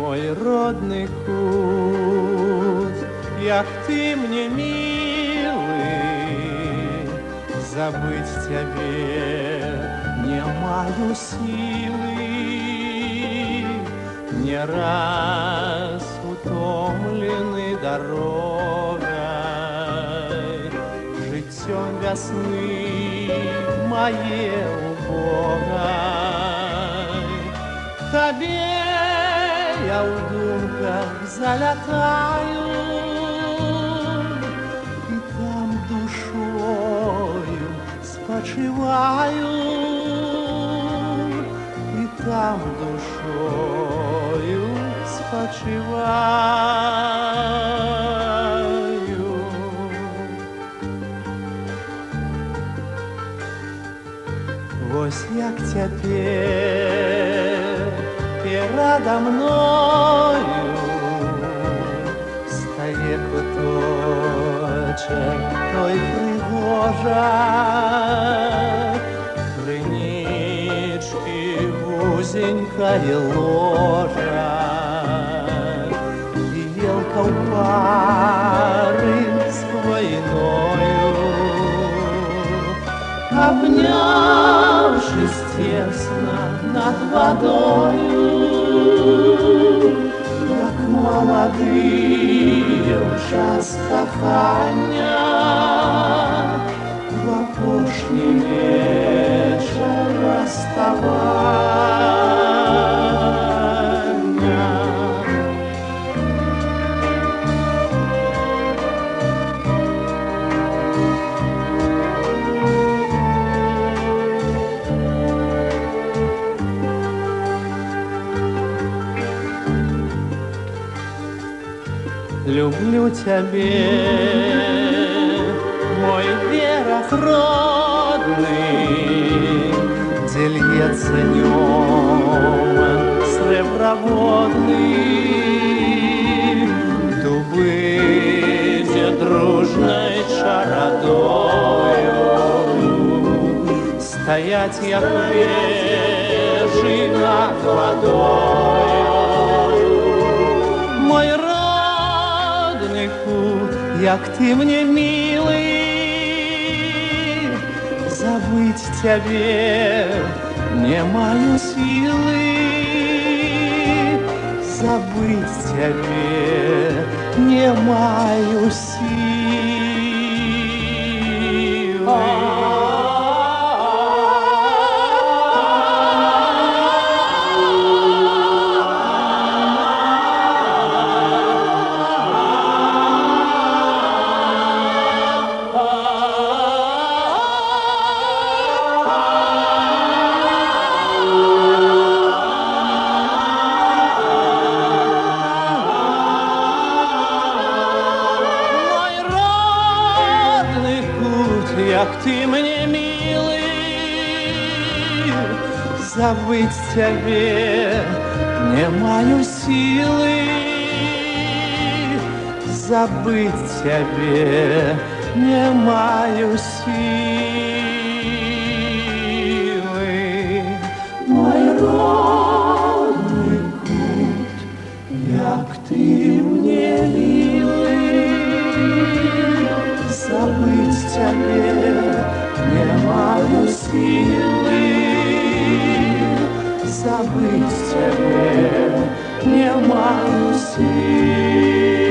мой родный кут, як ты мне милый, забыть тебе не маю силы. Не раз утомленный дорогой, життем весны моей убогой, тебе я в думках залетаю, и там душою спочиваю, и там душою спочиваю. Вось як цяпер перадо мною стае куточак той прыгожак, крынічкі вузенькае ложа, і елка ў пары з хвойною, обнявшись тесно над водою, як молодые в час кохання, в апошні вечір расставання. Люблю тебе, мой берег родный, где льется днем среброводный, дубы, где дружной чародою стоять як вежи над водою. Мой як ты мне милый, забыть тебе не маю силы, забыть тебе не маю силы. Як ты мне милый, забыть тебе не маю силы, забыть тебе не маю силы. Мой родный кут, як ты мне милый, забыть тебе не маю силы, забыть тебе не маю силы.